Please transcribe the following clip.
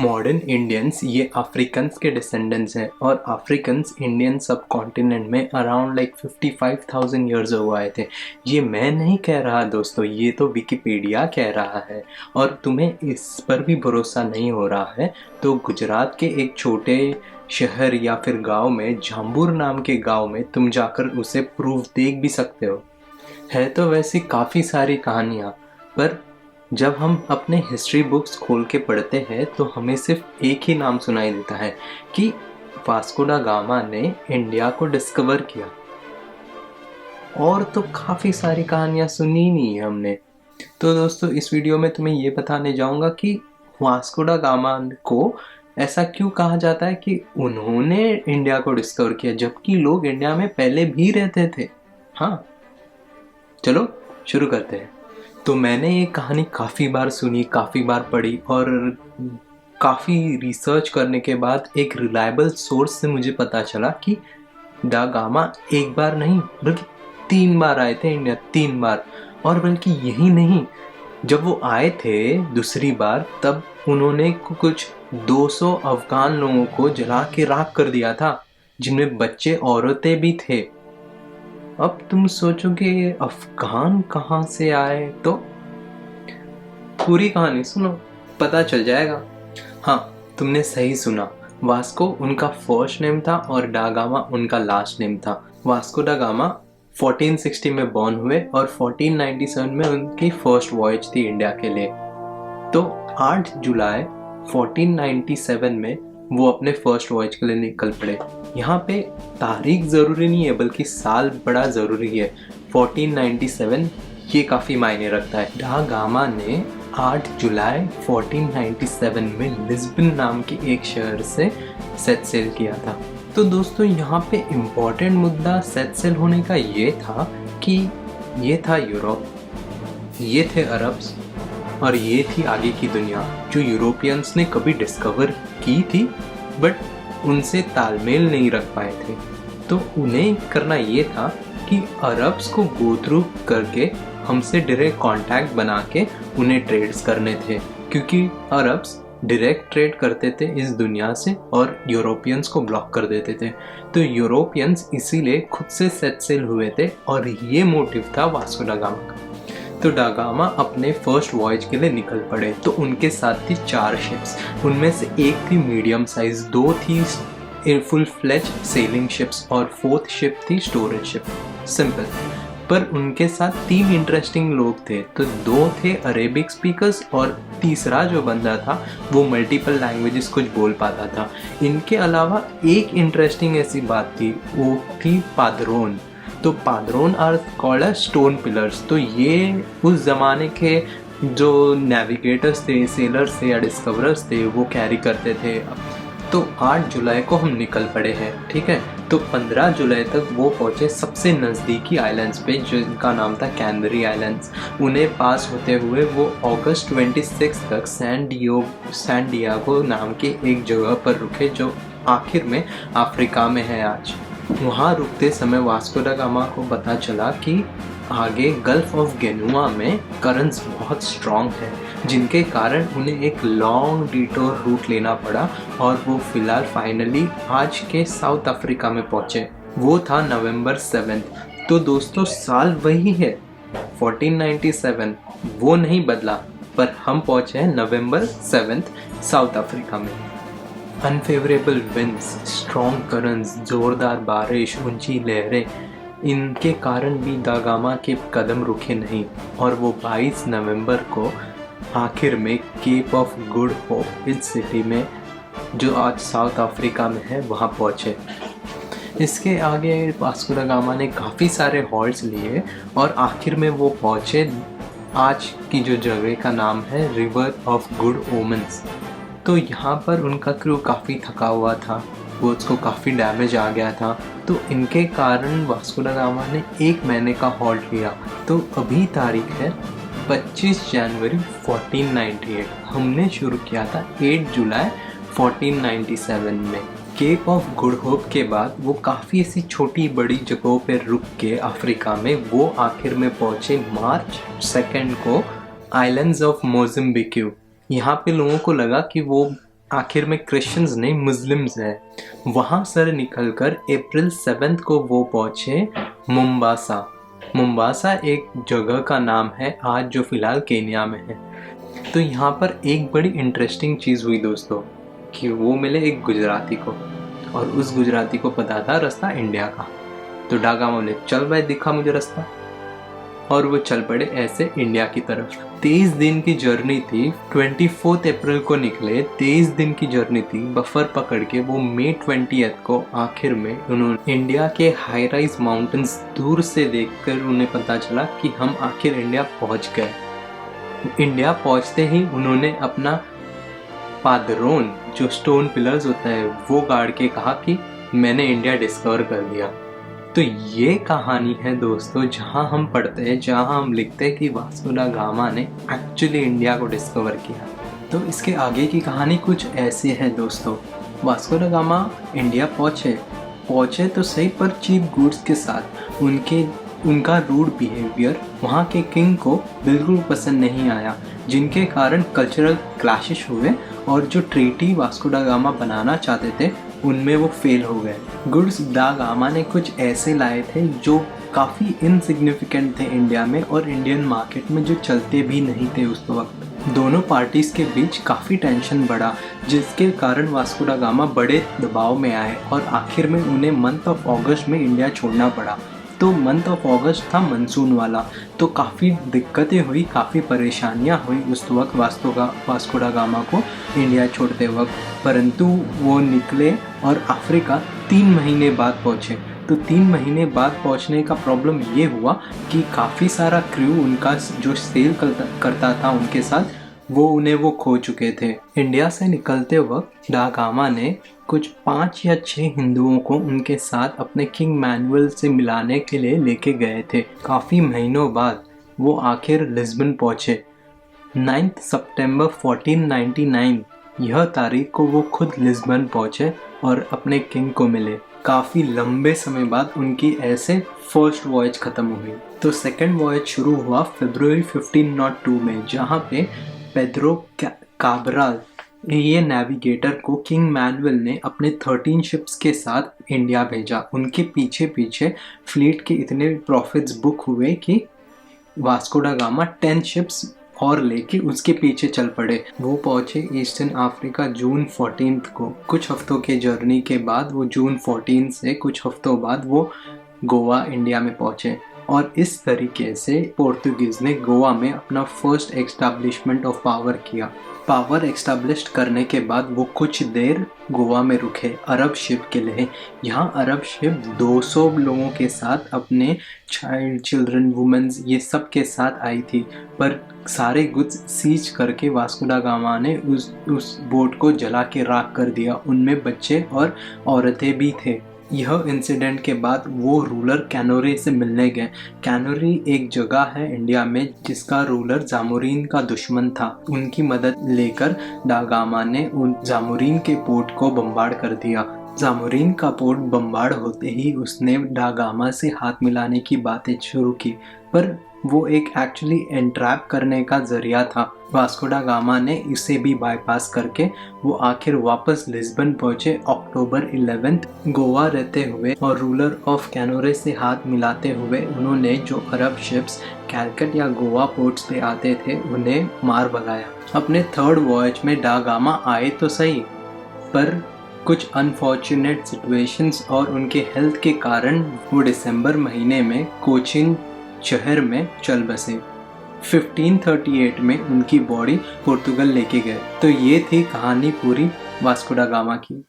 Modern Indians ये Africans के descendants हैं और अफ्रीकन्स इंडियन सब कॉन्टिनेंट में अराउंड 55,000 ईयर्स हो आए थे। ये मैं नहीं कह रहा दोस्तों, ये तो विकिपीडिया कह रहा है। और तुम्हें इस पर भी भरोसा नहीं हो रहा है तो गुजरात के एक छोटे शहर या फिर गांव में, झांबुर नाम के गांव में तुम जाकर उसे प्रूफ देख भी सकते हो। है तो वैसी काफ़ी सारी कहानियाँ, पर जब हम अपने हिस्ट्री बुक्स खोल के पढ़ते हैं तो हमें सिर्फ एक ही नाम सुनाई देता है कि वास्को दा गामा ने इंडिया को डिस्कवर किया। और तो काफ़ी सारी कहानियाँ सुनी नहीं है हमने। तो दोस्तों इस वीडियो में तुम्हें ये बताने जाऊँगा कि वास्को दा गामा को ऐसा क्यों कहा जाता है कि उन्होंने इंडिया को डिस्कवर किया, जबकि लोग इंडिया में पहले भी रहते थे। हाँ, चलो शुरू करते हैं। तो मैंने ये कहानी काफ़ी बार सुनी, काफ़ी बार पढ़ी और काफ़ी रिसर्च करने के बाद एक रिलायबल सोर्स से मुझे पता चला कि दा गामा एक बार नहीं बल्कि 3 बार आए थे इंडिया, 3 बार। और बल्कि यही नहीं, जब वो आए थे दूसरी बार तब उन्होंने कुछ 200 अफगान लोगों को जला के राख कर दिया था, जिनमें बच्चे औरतें भी थे। अब तुम सोचोगे अफगान कहाँ से आए, तो पूरी कहानी सुनो, पता चल जाएगा। हाँ, तुमने सही सुना, वास्को उनका फर्स्ट नेम था और डा गामा उनका लास्ट नेम था। वास्को डा गामा 1460 में बॉर्न हुए और 1497 में उनकी फर्स्ट वॉयज थी इंडिया के लिए। तो 8 जुलाई 1497 में वो अपने फर्स्ट वॉयज के लिए निकल पड़े। यहाँ पे तारीख ज़रूरी नहीं है बल्कि साल बड़ा ज़रूरी है। 1497 ये काफ़ी मायने रखता है। डा गामा ने 8 जुलाई 1497 में लिस्बन नाम के एक शहर से सेट सेल किया था। तो दोस्तों यहाँ पे इम्पॉर्टेंट मुद्दा सेट सेल होने का ये था कि ये था यूरोप, ये थे अरब्स और ये थी आगे की दुनिया जो यूरोपियंस ने कभी डिस्कवर की थी बट उनसे तालमेल नहीं रख पाए थे। तो उन्हें करना ये था कि अरब्स को गो थ्रू करके हमसे डायरेक्ट कांटेक्ट बना के उन्हें ट्रेड्स करने थे, क्योंकि अरब्स डायरेक्ट ट्रेड करते थे इस दुनिया से और यूरोपियंस को ब्लॉक कर देते थे। तो यूरोपियंस इसीलिए खुद से सेट सेल हुए थे और ये मोटिव था वास्को दा गामा का। तो डा गामा अपने फर्स्ट वॉयज के लिए निकल पड़े। तो उनके साथ थी 4 शिप्स, उनमें से एक थी मीडियम साइज, 2 थी फुल फ्लेज सेलिंग शिप्स और 4th शिप थी स्टोरेज शिप। सिंपल। पर उनके साथ 3 इंटरेस्टिंग लोग थे। तो 2 थे अरेबिक स्पीकर्स और तीसरा जो बंदा था वो मल्टीपल लैंग्वेजेस कुछ बोल पाता था। इनके अलावा एक इंटरेस्टिंग ऐसी बात थी, वो थी पादरोन। तो पादरोन are called as stone pillars. तो ये उस ज़माने के जो नेविगेटर्स थे, सेलर्स थे या डिस्कवरर्स थे वो कैरी करते थे। तो 8 जुलाई को हम निकल पड़े हैं, ठीक है। तो 15 जुलाई तक वो पहुँचे सबसे नज़दीकी आइलैंड्स पे जिनका नाम था कैनबरी आइलैंड्स। उन्हें पास होते हुए वो अगस्त 26 तक सैन डियागो नाम के एक जगह पर रुके जो आखिर में अफ्रीका में है आज। वहाँ रुकते समय वास्को दा गामा को पता चला कि आगे गल्फ ऑफ गेनुआ में करंट्स बहुत स्ट्रॉन्ग है, जिनके कारण उन्हें एक लॉन्ग डिटोर रूट लेना पड़ा और वो फिलहाल फाइनली आज के साउथ अफ्रीका में पहुँचे। वो था नवंबर 7। तो दोस्तों साल वही है 1497, वो नहीं बदला, पर हम पहुँचे हैं नवंबर 7 साउथ अफ्रीका में। अनफेवरेबल विंड्स, स्ट्रॉन्ग करंट्स, ज़ोरदार बारिश, ऊंची लहरें, इनके कारण भी दा गामा के कदम रुके नहीं और वो 22 नवंबर को आखिर में केप ऑफ गुड होप इस सिटी में जो आज साउथ अफ्रीका में है वहाँ पहुँचे। इसके आगे वास्को दा गामा ने काफ़ी सारे हॉल्ट्स लिए और आखिर में वो पहुँचे आज की जो जगह का नाम है रिवर ऑफ गुड ओमेंस। तो यहाँ पर उनका क्रू काफ़ी थका हुआ था, बोट्स को काफ़ी डैमेज आ गया था। तो इनके कारण वास्को दा गामा ने 1 महीने का हॉल्ट लिया। तो अभी तारीख है 25 जनवरी 1498। हमने शुरू किया था 8 जुलाई 1497 में। केप ऑफ गुड होप के बाद वो काफ़ी ऐसी छोटी बड़ी जगहों पर रुक के अफ्रीका में वो आखिर में पहुँचे मार्च 2 को आइलैंड्स ऑफ मोज़म्बिक। यहाँ पे लोगों को लगा कि वो आखिर में क्रिश्चियंस नहीं मुस्लिम्स हैं। वहाँ से निकलकर अप्रैल 7 को वो पहुँचे मोम्बासा। मोम्बासा एक जगह का नाम है आज जो फ़िलहाल केन्या में है। तो यहाँ पर एक बड़ी इंटरेस्टिंग चीज़ हुई दोस्तों कि वो मिले एक गुजराती को, और उस गुजराती को पता था रास्ता इंडिया का। तो डा गामा बोले चल भाई दिखा मुझे रास्ता, और वो चल पड़े ऐसे इंडिया की तरफ। 23 दिन की जर्नी थी। 24 अप्रैल को निकले, 23 दिन की जर्नी थी। बफर पकड़ के वो मई 20 को आखिर में उन्होंने इंडिया के हाई राइज माउंटेन्स दूर से देखकर उन्हें पता चला कि हम आखिर इंडिया पहुंच गए। इंडिया पहुंचते ही उन्होंने अपना पादरोन जो स्टोन पिलर्स होता है वो गाड़ के कहा कि मैंने इंडिया डिस्कवर कर दिया। तो ये कहानी है दोस्तों जहाँ हम पढ़ते हैं, जहाँ हम लिखते हैं कि वास्को दा गामा ने एक्चुअली इंडिया को डिस्कवर किया। तो इसके आगे की कहानी कुछ ऐसी है दोस्तों। वास्को दा गामा इंडिया पहुँचे तो सही, पर चीप गुड्स के साथ। उनका रूड बिहेवियर वहाँ के किंग को बिल्कुल पसंद नहीं आया, जिनके कारण कल्चरल क्लैशेस हुए और जो ट्रीटी वास्को दा गामा बनाना चाहते थे उनमें वो फेल हो गए। गुड्स दा गामा ने कुछ ऐसे लाए थे जो काफ़ी इनसिग्निफिकेंट थे इंडिया में और इंडियन मार्केट में, जो चलते भी नहीं थे उस वक्त। दोनों पार्टीज़ के बीच काफ़ी टेंशन बढ़ा, जिसके कारण वास्को दा गामा बड़े दबाव में आए और आखिर में उन्हें मंथ ऑफ अगस्त में इंडिया छोड़ना पड़ा। तो मंथ ऑफ अगस्त था मानसून वाला, तो काफ़ी दिक्कतें हुई, काफ़ी परेशानियां हुई उस वक्त वास्को दा गामा को इंडिया छोड़ते वक्त। परंतु वो निकले और अफ्रीका 3 महीने बाद पहुँचे। तो 3 महीने बाद पहुँचने का प्रॉब्लम ये हुआ कि काफ़ी सारा क्रू उनका जो सेल करता था उनके साथ वो खो चुके थे। इंडिया से निकलते वक्त दा गामा ने कुछ 5 या 6 हिंदुओं को उनके साथ अपने किंग मैनुअल से मिलाने के लिए लेके गए थे। काफ़ी महीनों बाद वो आखिर लिस्बन पहुँचे। 9 सितंबर 1499 यह तारीख को वो खुद लिस्बन पहुँचे और अपने किंग को मिले। काफ़ी लंबे समय बाद उनकी ऐसे फर्स्ट वॉयज ख़त्म हुई। तो सेकंड वॉयज शुरू हुआ फरवरी 1502 में, जहाँ पे पेड्रो काब्राल ये नेविगेटर को किंग मैनुअल ने अपने 13 शिप्स के साथ इंडिया भेजा। उनके पीछे पीछे फ्लीट के इतने प्रॉफिट्स बुक हुए कि वास्को दा गामा 10 शिप्स और लेके उसके पीछे चल पड़े। वो पहुंचे ईस्टर्न अफ्रीका जून 14 को। कुछ हफ्तों के जर्नी के बाद वो जून 14 से कुछ हफ्तों बाद वो गोवा इंडिया में पहुंचे। और इस तरीके से पोर्तुगीज ने गोवा में अपना फर्स्ट एस्टैब्लिशमेंट ऑफ पावर किया। पावर एस्टैब्लिश करने के बाद वो कुछ देर गोवा में रुके अरब शिप के लिए। यहाँ अरब शिप 200 लोगों के साथ अपने चिल्ड्रन, वुमेन्स ये सब के साथ आई थी, पर सारे गुड्स सीज करके वास्को दा गामा ने उस बोट को जला के राख कर दिया। उनमें बच्चे और औरतें भी थे। यह इंसिडेंट के बाद वो रूलर कैनोरे से मिलने गए। कैनोरी एक जगह है इंडिया में जिसका रूलर जामोरिन का दुश्मन था। उनकी मदद लेकर दा गामा ने उन जामोरिन के पोर्ट को बम्बार्ड कर दिया। जामोरिन का पोर्ट बम्बार्ड होते ही उसने दा गामा से हाथ मिलाने की बातें शुरू की, पर वो एक एक्चुअली एंट्रैप करने का जरिया था। वास्को दा गामा ने इसे भी बाईपास करके वो आखिर वापस लिस्बन पहुंचे अक्टूबर 11। गोवा रहते हुए और रूलर ऑफ कैनोरे से हाथ मिलाते हुए उन्होंने जो अरब शिप्स कैलकट या गोवा पोर्ट्स पे आते थे उन्हें मार भगाया। अपने थर्ड वॉयज में दा गामा आए तो सही, पर कुछ अनफॉर्चुनेट सिचुएशंस और उनके हेल्थ के कारण वो दिसंबर महीने में कोचिन शहर में चल बसे। 1538 में उनकी बॉडी पुर्तगाल लेके गए। तो ये थी कहानी पूरी वास्को दा गामा की।